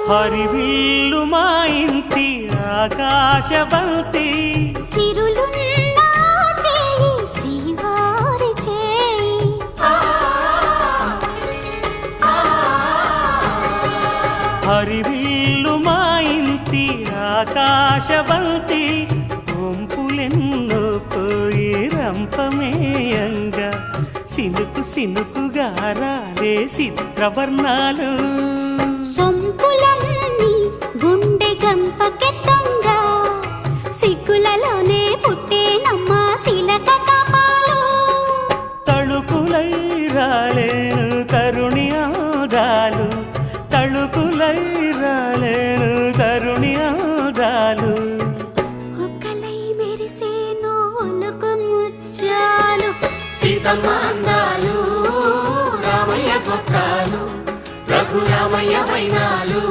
హరివిల్లు మా ఇంటి ఆకాశబంతి సిరులున్న చేయి శ్రీవారి చేయి హరివిల్లు మా ఇంటి ఆకాశబంతి వంపులెన్నో పోయి రంపమేయంగా సినుకు సినుకుగా రాలే చిత్రవర్ణాలు సొంపులన్నీ గుండె గంపకెత్తంగా సిగ్గులలోనే పుట్టేనమ్మా శిలక కపాలు తళుకులై రాలేను తరుణి ఆగాలు తళుకులై రాలేను తరుణి ఆగాలు ఒక్కలై మెరిసేను ఒలుకు ముచ్చాలు సీతమ్మ అందాలు రామయ్య గొప్పాలు రఘురామయ్య వైనాలు